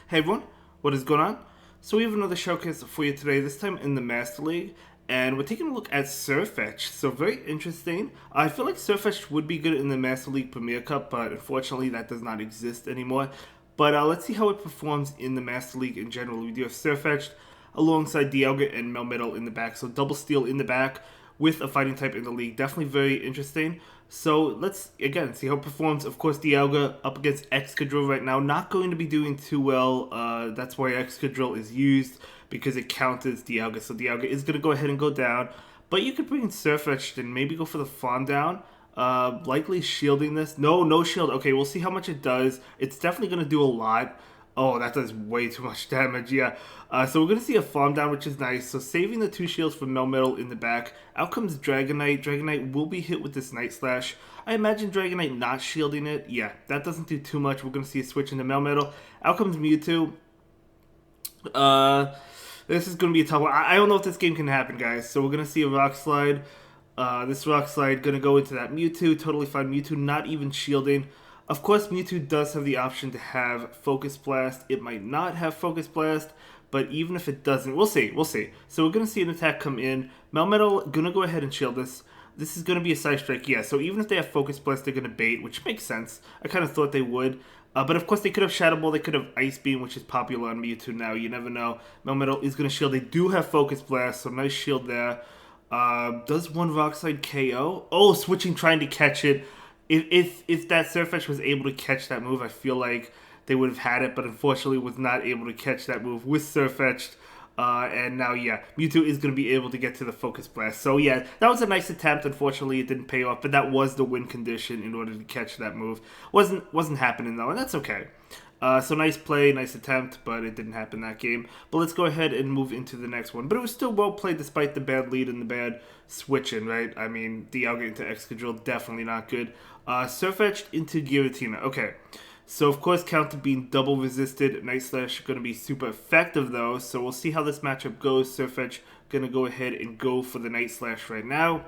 Hey everyone, what is going on? So we have another showcase for you today, this time in the Master League, and we're taking a look at Sirfetch'D. So very interesting. I feel like Sirfetch'D would be good in the Master League Premier Cup, but unfortunately that does not exist anymore. But let's see how it performs in the Master League in general. We do have Sirfetch'D alongside Kyogre and Melmetal in the back, so double steal in the back with a fighting type in the league. Definitely very interesting. So let's, again, see how it performs. Of course, Dialga up against Excadrill right now. Not going to be doing too well. That's why Excadrill is used, because it counters Dialga. So Dialga is going to go ahead and go down. But you could bring in Sirfetch'D and maybe go for the Farm Down. Likely shielding this. No shield. Okay, we'll see how much it does. It's definitely going to do a lot. Oh, that does way too much damage, yeah. So we're going to see a farm down, which is nice. So saving the 2 shields from Melmetal in the back. Out comes Dragonite. Dragonite will be hit with this Night Slash. I imagine Dragonite not shielding it. Yeah, that doesn't do too much. We're going to see a switch into Melmetal. Out comes Mewtwo. This is going to be a tough one. I don't know if this game can happen, guys. So we're going to see a Rock Slide. This Rock Slide going to go into that Mewtwo. Totally fine. Mewtwo not even shielding. Of course, Mewtwo does have the option to have Focus Blast. It might not have Focus Blast, but even if it doesn't, we'll see. So we're going to see an attack come in. Melmetal going to go ahead and shield this. This is going to be a Side Strike, yeah. So even if they have Focus Blast, they're going to bait, which makes sense. I kind of thought they would. But of course, they could have Shadow Ball. They could have Ice Beam, which is popular on Mewtwo now. You never know. Melmetal is going to shield. They do have Focus Blast, so nice shield there. Does one Rock Slide KO? Oh, switching, trying to catch it. If that Sirfetch'd was able to catch that move, I feel like they would have had it, but unfortunately was not able to catch that move with Sirfetch'd. And now, yeah, Mewtwo is going to be able to get to the Focus Blast. So, yeah, that was a nice attempt. Unfortunately, it didn't pay off, but that was the win condition in order to catch that move. Wasn't happening, though, and that's okay. So nice play, nice attempt, but it didn't happen that game. But let's go ahead and move into the next one. But it was still well played despite the bad lead and the bad switching, right? I mean, Dialga into Excadrill, definitely not good. Sirfetch'd into Giratina. Okay, so of course counter being double resisted. Night Slash going to be super effective though, so we'll see how this matchup goes. Sirfetch'd going to go ahead and go for the Night Slash right now.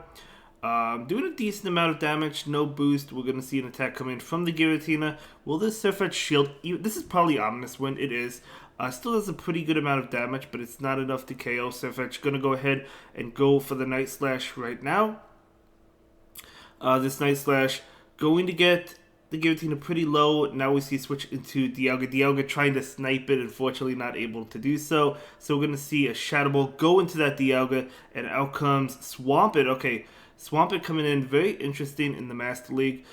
Doing a decent amount of damage, no boost. We're going to see an attack come in from the Giratina. Will this Sirfetch'd shield? This is probably Ominous Wind, it is. Still does a pretty good amount of damage, but it's not enough to KO. Sirfetch'd going to go ahead and go for the Night Slash right now. This Night Slash going to get the Giratina pretty low. Now we see switch into Dialga. Dialga trying to snipe it, unfortunately not able to do so. So we're going to see a Shadow Ball go into that Dialga, and out comes Swampert. Okay, Swampert coming in, very interesting in the Master League.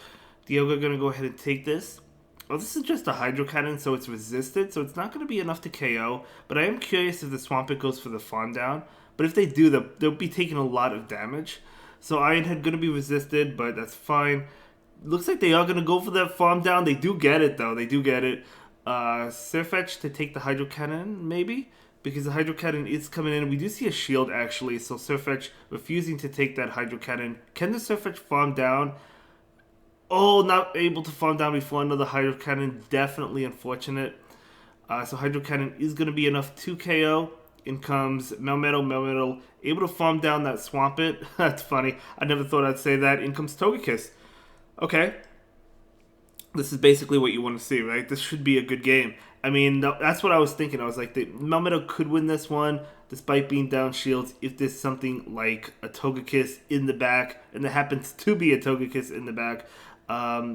Dialga going to go ahead and take this. Oh, this is just a Hydro Cannon, so it's resisted, so it's not going to be enough to KO. But I am curious if the Swampert goes for the Farm Down. But if they do, they'll be taking a lot of damage. So Iron Head going to be resisted, but that's fine. Looks like they are going to go for that Farm Down. They do get it, though. They do get it. Sirfetch'd to take the Hydro Cannon, maybe? Because the Hydro Cannon is coming in. We do see a shield, actually. So Sirfetch'd refusing to take that Hydro Cannon. Can the Sirfetch'd farm down? Oh, not able to farm down before another Hydro Cannon. Definitely unfortunate. So Hydro Cannon is going to be enough to KO. In comes Melmetal. Melmetal able to farm down that Swampert. That's funny. I never thought I'd say that. In comes Togekiss. Okay. This is basically what you want to see, right? This should be a good game. I mean, that's what I was thinking. I was like, Melmetal could win this one, despite being down shields, if there's something like a Togekiss in the back, and there happens to be a Togekiss in the back.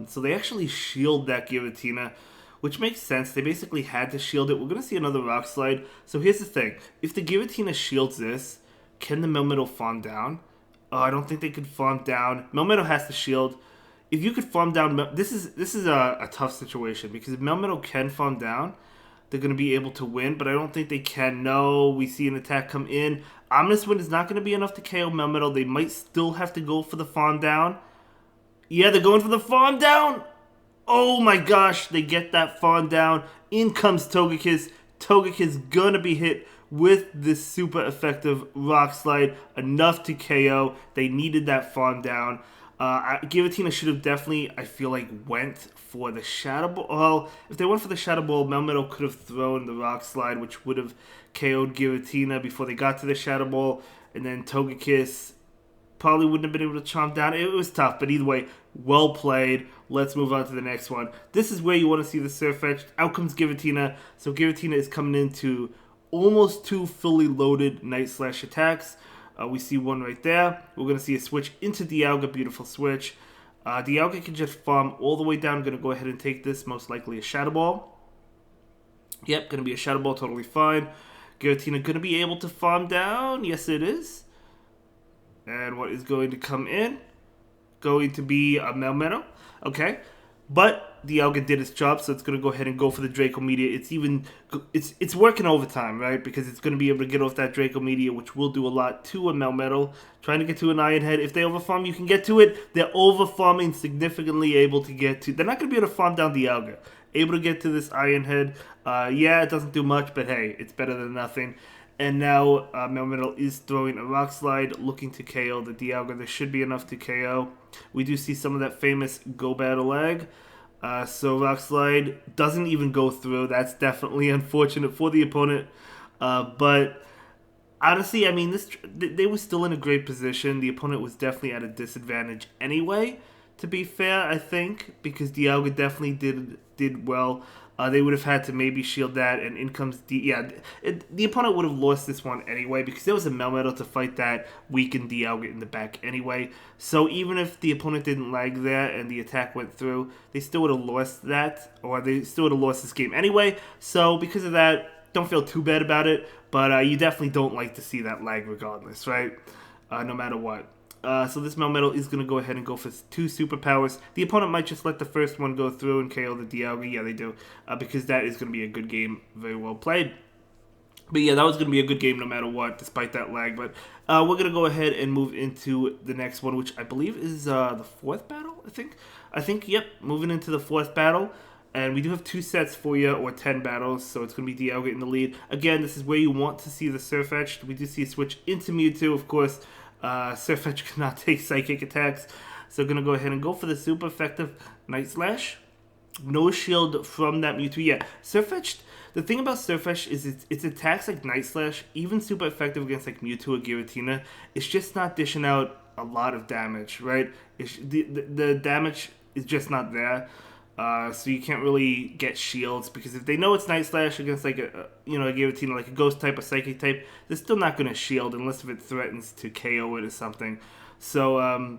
So they actually shield that Giratina, which makes sense. They basically had to shield it. We're going to see another Rock Slide. So here's the thing. If the Giratina shields this, can the Melmetal farm down? Oh, I don't think they could farm down. Melmetal has to shield. If you could farm down, this is a tough situation, because if Melmetal can farm down, they're going to be able to win, but I don't think they can. No, we see an attack come in. Ominous Wind is not going to be enough to KO Melmetal. They might still have to go for the farm down. Yeah, they're going for the farm down. Oh my gosh, they get that farm down. In comes Togekiss. Togekiss going to be hit with this super effective Rock Slide. Enough to KO. They needed that farm down. Giratina should have definitely, I feel like, went for the Shadow Ball. Well, if they went for the Shadow Ball, Melmetal could have thrown the Rock Slide, which would have KO'd Giratina before they got to the Shadow Ball. And then Togekiss Probably wouldn't have been able to chomp down. It was tough, but either way, well played. Let's move on to the next one. This is where you want to see the Sirfetch'd. Out comes Giratina. So Giratina is coming into almost 2 fully loaded Night Slash attacks. We see one right there. We're going to see a switch into Dialga. Beautiful switch. Dialga can just farm all the way down. I'm going to go ahead and take this. Most likely a Shadow Ball. Yep, going to be a Shadow Ball. Totally fine. Giratina going to be able to farm down. Yes, it is. And what is going to come in? Going to be a Melmetal. Okay. But Dialga did its job, so it's going to go ahead and go for the Draco Meteor. It's working overtime, right? Because it's going to be able to get off that Draco Meteor, which will do a lot to a Melmetal. Trying to get to an Iron Head. If they overfarm, you can get to it. They're overfarming significantly able to get to... They're not going to be able to farm down Dialga. Able to get to this Iron Head. Yeah, it doesn't do much, but hey, it's better than nothing. And now Melmetal is throwing a Rock Slide, looking to KO the Dialga. There should be enough to KO. We do see some of that famous Go Battle Lag. So Rock Slide doesn't even go through. That's definitely unfortunate for the opponent. But honestly, I mean, they were still in a great position. The opponent was definitely at a disadvantage anyway, to be fair, I think, because Dialga definitely did well. They would have had to maybe shield that, and in comes the opponent would have lost this one anyway, because there was a Melmetal to fight that weakened Dialga in the back anyway. So even if the opponent didn't lag there and the attack went through, they still would have lost that, or they still would have lost this game anyway. So because of that, don't feel too bad about it, but you definitely don't like to see that lag regardless, right? No matter what. So this Melmetal is going to go ahead and go for 2 superpowers. The opponent might just let the first one go through and KO the Dialga. Yeah, they do. Because that is going to be a good game. Very well played. But yeah, that was going to be a good game no matter what, despite that lag. But we're going to go ahead and move into the next one, which I believe is the 4th battle, I think, yep, moving into the 4th battle. And we do have 2 sets for you, or 10 battles, so it's going to be Dialga in the lead. Again, this is where you want to see the Sirfetch'd. We do see a switch into Mewtwo, of course. Sirfetch'd cannot take psychic attacks, so going to go ahead and go for the super effective Night Slash. No shield from that Mewtwo. Yeah, Sirfetch'd, the thing about Sirfetch'd is its attacks like Night Slash, even super effective against like Mewtwo or Giratina, it's just not dishing out a lot of damage, right? The damage is just not there. So you can't really get shields, because if they know it's Night Slash against like a Giratina, like a Ghost type, a Psychic type, they're still not going to shield unless if it threatens to KO it or something. So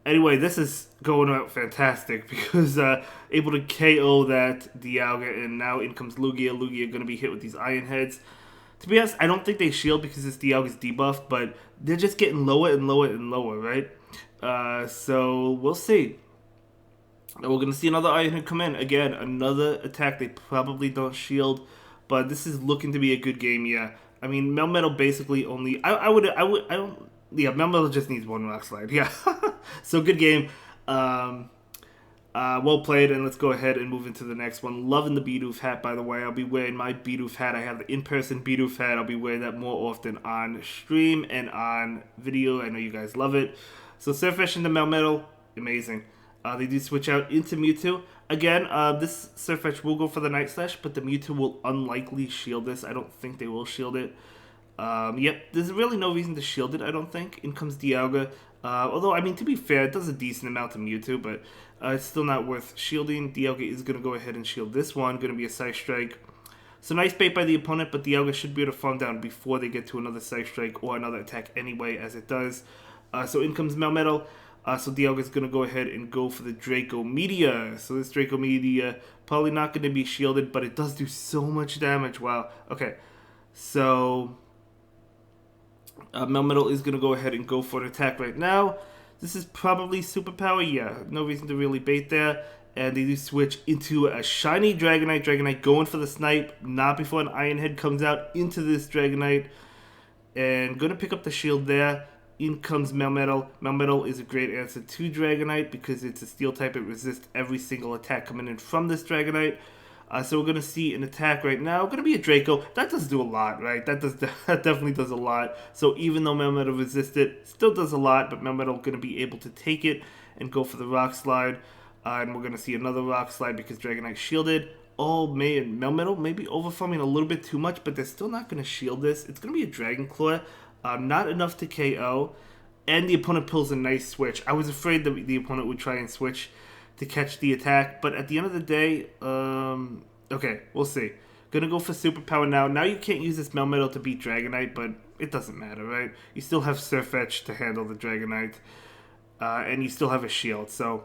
anyway, this is going out fantastic, because able to KO that Dialga, and now in comes Lugia. Lugia going to be hit with these Iron Heads. To be honest, I don't think they shield because this Dialga's debuffed, but they're just getting lower and lower and lower, right? So we'll see. And we're going to see another Iron Head come in. Again, another attack they probably don't shield. But this is looking to be a good game, yeah. I mean, Melmetal basically only... Yeah, Melmetal just needs 1 Rock Slide, yeah. So, good game. Well played, and let's go ahead and move into the next one. Loving the Bidoof hat, by the way. I'll be wearing my Bidoof hat. I have the in-person Bidoof hat. I'll be wearing that more often on stream and on video. I know you guys love it. So, Sirfetch'd into Melmetal, amazing. They do switch out into Mewtwo. Again, this Sirfetch'd will go for the Night Slash, but the Mewtwo will unlikely shield this. I don't think they will shield it. Yep, there's really no reason to shield it, I don't think. In comes Dialga. Although, I mean, to be fair, it does a decent amount to Mewtwo, but it's still not worth shielding. Dialga is going to go ahead and shield this one. Going to be a Psy Strike. So nice bait by the opponent, but Dialga should be able to farm down before they get to another Psy Strike or another attack anyway, as it does. So in comes Melmetal. So Dialga is going to go ahead and go for the Draco Meteor. So this Draco Meteor probably not going to be shielded, but it does do so much damage. Wow. Okay. So Melmetal is going to go ahead and go for an attack right now. This is probably Superpower. Yeah, no reason to really bait there. And they do switch into a shiny Dragonite. Dragonite going for the snipe. Not before an Iron Head comes out into this Dragonite. And going to pick up the shield there. In comes Melmetal. Melmetal is a great answer to Dragonite because it's a steel type. It resists every single attack coming in from this Dragonite. So we're going to see an attack right now. Going to be a Draco. That does do a lot, right? That definitely does a lot. So even though Melmetal resists it, still does a lot. But Melmetal going to be able to take it and go for the Rock Slide. And we're going to see another Rock Slide because Dragonite shielded. Oh man, Melmetal maybe overfarming a little bit too much, but they're still not going to shield this. It's going to be a Dragon Claw. Not enough to KO. and the opponent pulls a nice switch. I was afraid that the opponent would try and switch to catch the attack, but at the end of the day, okay, we'll see. Gonna go for superpower now. Now you can't use this Melmetal to beat Dragonite, but it doesn't matter, right? You still have Sirfetch'd to handle the Dragonite, and you still have a shield, so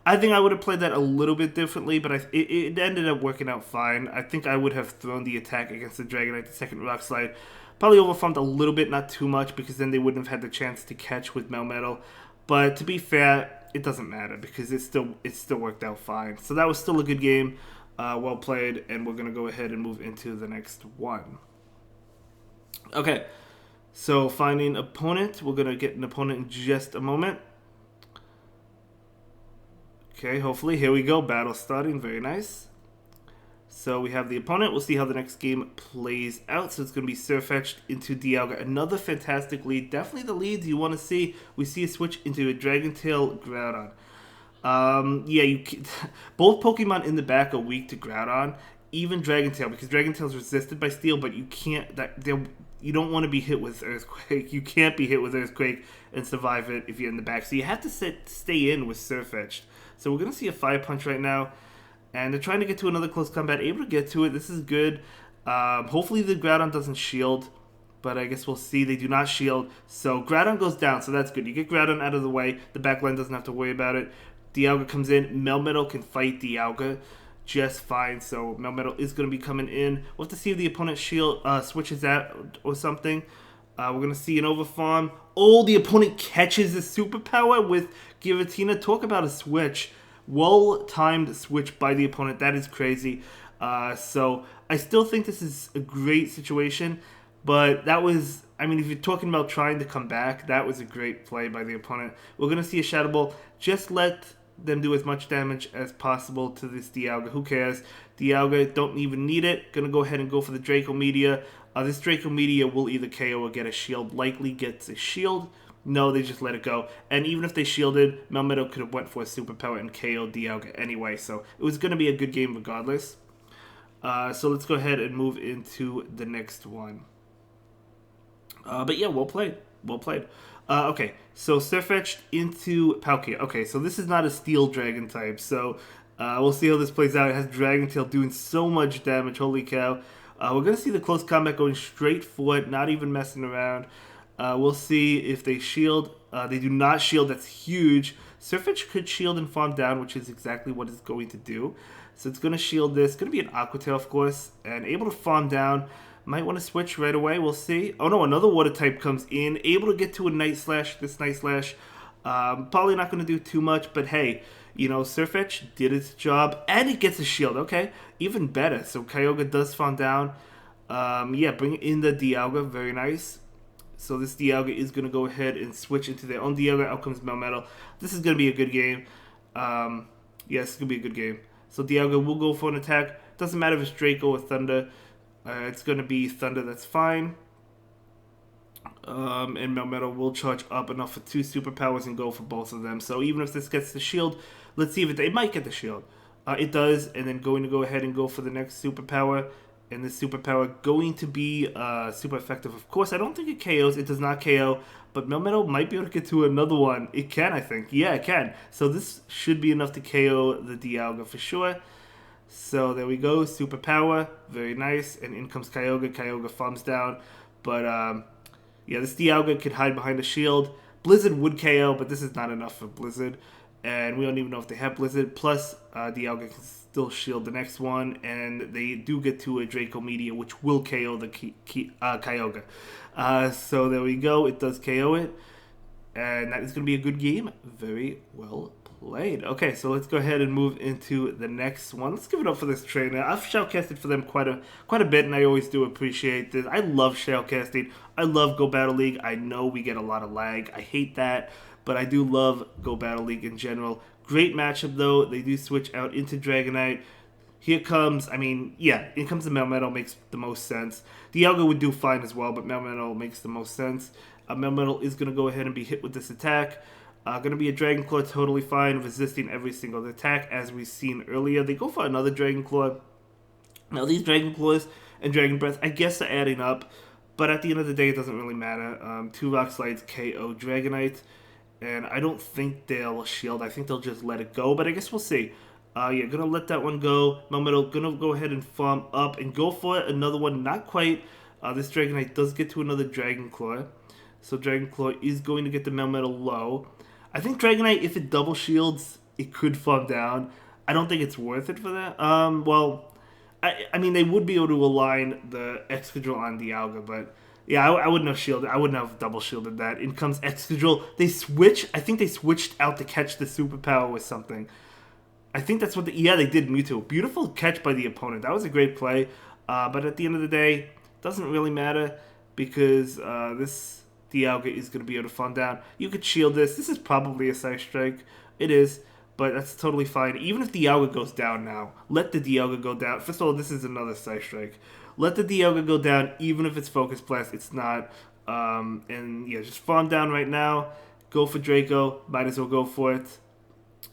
I think I would have played that a little bit differently, but it ended up working out fine. I think I would have thrown the attack against the Dragonite, the second Rock Slide. Probably overfarmed a little bit, not too much, because then they wouldn't have had the chance to catch with Melmetal. But to be fair, it doesn't matter, because it still worked out fine. So that was still a good game, well played, and we're going to go ahead and move into the next one. Okay, so finding opponent. We're going to get an opponent in just a moment. Okay, hopefully. Here we go. Battle starting. Very nice. So we have the opponent. We'll see how the next game plays out. So it's going to be Sirfetch'd into Dialga. Another fantastic lead. Definitely the leads you want to see. We see a switch into a Dragon Tail Groudon. Yeah, both Pokemon in the back are weak to Groudon. Even Dragon Tail, because Dragon Tail is resisted by Steel, but you can't. You don't want to be hit with Earthquake. You can't be hit with Earthquake and survive it if you're in the back. So you have to stay in with Sirfetch'd. So we're going to see a Fire Punch right now. And they're trying to get to another close combat. Able to get to it. This is good. Hopefully the Groudon doesn't shield. But I guess we'll see. They do not shield. So Groudon goes down. So that's good. You get Groudon out of the way. The backline doesn't have to worry about it. Dialga comes in. Melmetal can fight Dialga just fine. So Melmetal is going to be coming in. We'll have to see if the opponent shield switches out or something. We're going to see an overfarm. Oh, the opponent catches the superpower with Giratina. Talk about a switch. Well-timed switch by the opponent. That is crazy. So I still think this is a great situation. But that was, I mean, if you're talking about trying to come back, that was a great play by the opponent. We're going to see a Shadow Ball. Just let them do as much damage as possible to this Dialga. Who cares? Dialga don't even need it. Going to go ahead and go for the Draco Meteor. This Draco Meteor will either KO or get a shield. Likely gets a shield. No, they just let it go. And even if they shielded, Melmetal could have went for a superpower and KO'd Dialga anyway. So it was going to be a good game regardless. So let's go ahead and move into the next one. But yeah, well played. Well played. Okay, so Sirfetch'd into Palkia. Okay, so this is not a Steel Dragon type. So we'll see how this plays out. It has Dragon Tail doing so much damage. Holy cow. We're going to see the close combat going straight for it, not even messing around. We'll see if they shield. They do not shield. That's huge. Sirfetch'd could shield and farm down, which is exactly what it's going to do. So it's going to shield this. It's going to be an Aqua Tail, of course, and able to farm down. Might want to switch right away. We'll see. Oh, no, another Water type comes in. Able to get to a Night Slash. This Night Slash. Probably not going to do too much, but hey, you know, Sirfetch'd did its job, and it gets a shield. Okay, even better. So Kyogre does farm down. Yeah, bring in the Dialga. Very nice. So this Dialga is going to go ahead and switch into their own Dialga. Out comes Melmetal. This is going to be a good game. Yes, it's going to be a good game. So Dialga will go for an attack. Doesn't matter if it's Draco or Thunder. It's going to be Thunder. That's fine. And Melmetal will charge up enough for 2 superpowers and go for both of them. So even if this gets the shield, let's see if it might get the shield. It does, and then going to go ahead and go for the next superpower. And this superpower going to be super effective. Of course, I don't think it KOs. It does not KO. But Melmetal might be able to get to another one. It can, I think. Yeah, it can. So this should be enough to KO the Dialga for sure. So there we go. Superpower. Very nice. And in comes Kyogre. Kyogre farms down. But yeah, this Dialga could hide behind a shield. Blizzard would KO, but this is not enough for Blizzard. And we don't even know if they have Blizzard. Plus, Dialga can still shield the next one. And they do get to a Draco Meteor, which will KO the Kyogre. So there we go. It does KO it. And that is going to be a good game. Very well played. Okay, so let's go ahead and move into the next one. Let's give it up for this trainer. I've shoutcasted for them quite a bit, and I always do appreciate this. I love shoutcasting. I love Go Battle League. I know we get a lot of lag. I hate that, but I do love Go Battle League in general. Great matchup, though. They do switch out into Dragonite. Here comes, I mean, yeah, in comes the Melmetal, makes the most sense. Dialga would do fine as well, but Melmetal makes the most sense. Melmetal is going to go ahead and be hit with this attack. Going to be a Dragon Claw, totally fine, resisting every single attack, as we've seen earlier. They go for another Dragon Claw. Now, these Dragon Claws and Dragon Breath, I guess, are adding up. But at the end of the day, it doesn't really matter. 2 Rock Slides KO Dragonite. And I don't think they'll shield. I think they'll just let it go. But I guess we'll see. Yeah, gonna let that one go. Melmetal gonna go ahead and farm up and go for it. Another one, not quite. This Dragonite does get to another Dragon Claw. So Dragon Claw is going to get the Melmetal low. I think Dragonite, if it double shields, it could farm down. I don't think it's worth it for that. Well, I mean, they would be able to align the Excadrill on Dialga, but yeah, I wouldn't have shielded. I wouldn't have double shielded that. In comes Excadrill. They switch. I think they switched out to catch the superpower with something. I think that's what yeah, they did Mewtwo. Beautiful catch by the opponent. That was a great play. But at the end of the day, doesn't really matter because this Dialga is going to be able to farm down. You could shield this. This is probably a Side Strike. It is, but that's totally fine. Even if Dialga goes down now, let the Dialga go down. First of all, this is another Side Strike. Let the Dialga go down, even if it's Focus Blast. It's not. And yeah, just farm down right now. Go for Draco. Might as well go for it.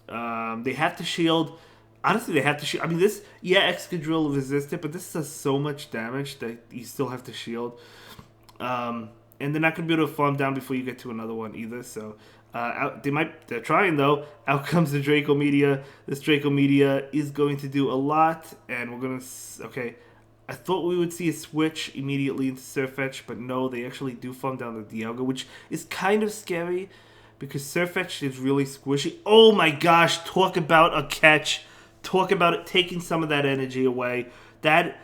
They have to shield. Honestly, they have to shield. I mean, this, yeah, Excadrill resisted, but this does so much damage that you still have to shield. And they're not going to be able to farm down before you get to another one either. So they're trying though. Out comes the Draco Media. This Draco Media is going to do a lot, and we're gonna okay. I thought we would see a switch immediately into Sirfetch'd, but no, they actually do farm down the Dialga, which is kind of scary because Sirfetch'd is really squishy. Oh my gosh, talk about a catch. Talk about it taking some of that energy away. That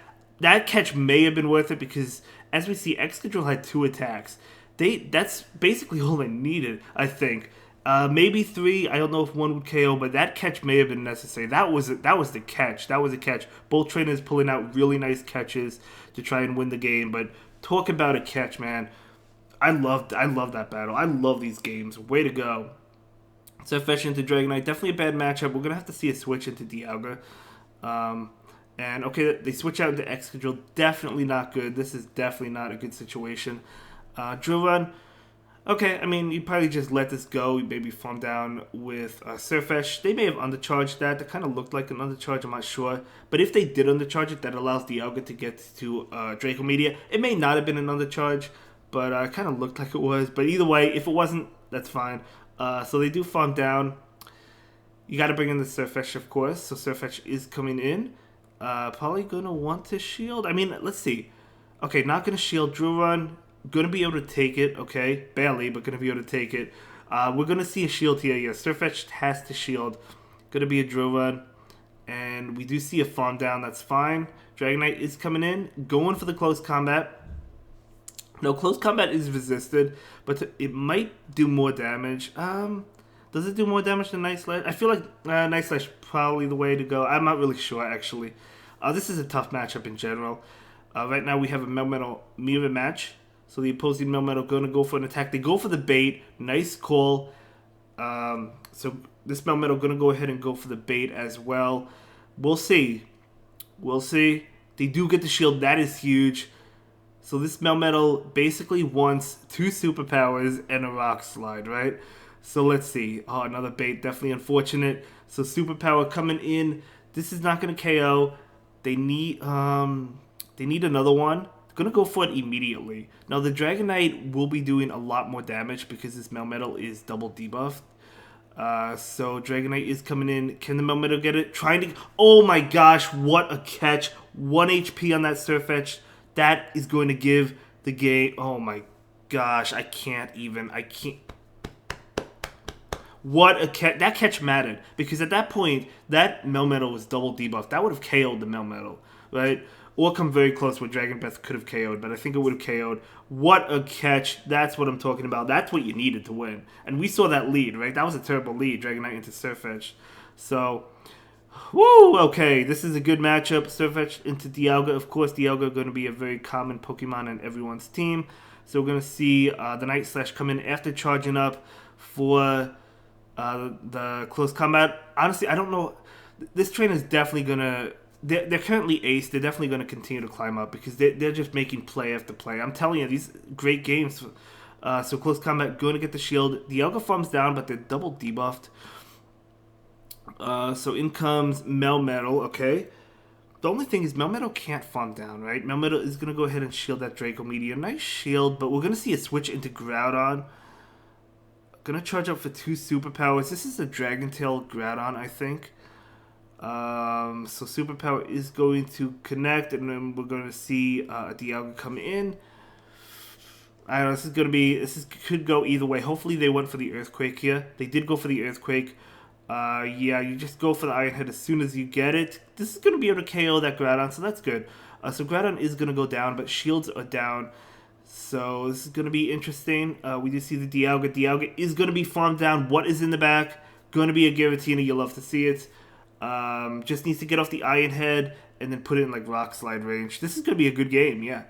catch may have been worth it because, as we see, Excadrill had 2 attacks. That's basically all they needed, I think. Maybe 3. I don't know if 1 would KO, but that catch may have been necessary. That was the catch. That was a catch. Both trainers pulling out really nice catches to try and win the game. But talk about a catch, man. I love that battle. I love these games. Way to go. Sirfetch'd into Dragonite. Definitely a bad matchup. We're gonna have to see a switch into Dialga. And okay, they switch out into Excadrill. Definitely not good. This is definitely not a good situation. Drill Run. Okay, I mean, you probably just let this go. You maybe farm down with Sirfetch'd. They may have undercharged that. That kind of looked like an undercharge, I'm not sure. But if they did undercharge it, that allows Dialga to get to Draco Media. It may not have been an undercharge, but it kind of looked like it was. But either way, if it wasn't, that's fine. So they do farm down. You got to bring in the Sirfetch'd, of course. So Sirfetch'd is coming in. Probably going to want to shield. I mean, let's see. Okay, not going to shield. Drill Run. Going to be able to take it, okay? Barely, but going to be able to take it. We're going to see a shield here. Yeah, Sirfetch'd has to shield. Going to be a Drill Run. And we do see a farm down. That's fine. Dragonite is coming in. Going for the close combat. No, close combat is resisted, but it might do more damage. Does it do more damage than Night Slash? I feel like Night Slash probably the way to go. I'm not really sure, actually. This is a tough matchup in general. Right now we have a Melmetal mirror match. So the opposing Melmetal going to go for an attack. They go for the bait. Nice call. So this Melmetal going to go ahead and go for the bait as well. We'll see. We'll see. They do get the shield. That is huge. So this Melmetal basically wants 2 superpowers and a Rock Slide, right? So let's see. Oh, another bait. Definitely unfortunate. So superpower coming in. This is not going to KO. They need another one. Going to go for it immediately. Now the Dragonite will be doing a lot more damage because this Melmetal is double debuffed. So Dragonite is coming in. Can the Melmetal get it? Trying to... Oh my gosh, what a catch. 1 HP on that Sirfetch'd. That is going to give the game... Oh my gosh, I can't. What a catch. That catch mattered. Because at that point, that Melmetal was double debuffed. That would have KO'd the Melmetal, right? Or come very close where Dragon Breath could have KO'd, but I think it would have KO'd. What a catch. That's what I'm talking about. That's what you needed to win. And we saw that lead, right? That was a terrible lead, Dragonite into Sirfetch'd. So, woo, okay. This is a good matchup. Sirfetch'd into Dialga. Of course, Dialga going to be a very common Pokemon on everyone's team. So we're going to see the Night Slash come in after charging up for the close combat. Honestly, I don't know. This trainer is definitely going to... They're currently ace. They're definitely going to continue to climb up because they're just making play after play. I'm telling you, these great games. So close combat, going to get the shield. Dialga farms down, but they're double debuffed. So in comes Melmetal, okay. The only thing is Melmetal can't farm down, right? Melmetal is going to go ahead and shield that Draco Meteor. Nice shield, but we're going to see a switch into Groudon. Going to charge up for 2 superpowers. This is a Dragon Tail Groudon, I think. So superpower is going to connect, and then we're going to see a Dialga come in. I don't know, this could go either way. Hopefully they went for the Earthquake here. They did go for the Earthquake. Yeah, you just go for the Iron Head as soon as you get it. This is going to be able to KO that Groudon, so that's good. So Groudon is going to go down, but shields are down. So this is going to be interesting. We do see the Dialga. Dialga is going to be farmed down. What is in the back? Going to be a Giratina. You'll love to see it. Just needs to get off the Iron Head and then put it in like Rock Slide range. This is going to be a good game, yeah.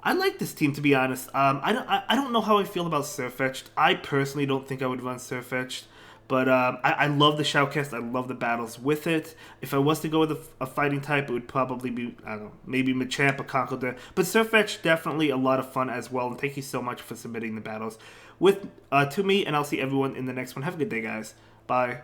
I like this team, to be honest. I don't know how I feel about Sirfetch'D. I personally don't think I would run Sirfetch'D. But I love the Shoutcast. I love the battles with it. If I was to go with a fighting type, it would probably be, I don't know, maybe Machamp or Conkeldurr. But Sirfetch'D, definitely a lot of fun as well. And thank you so much for submitting the battles to me. And I'll see everyone in the next one. Have a good day, guys. Bye.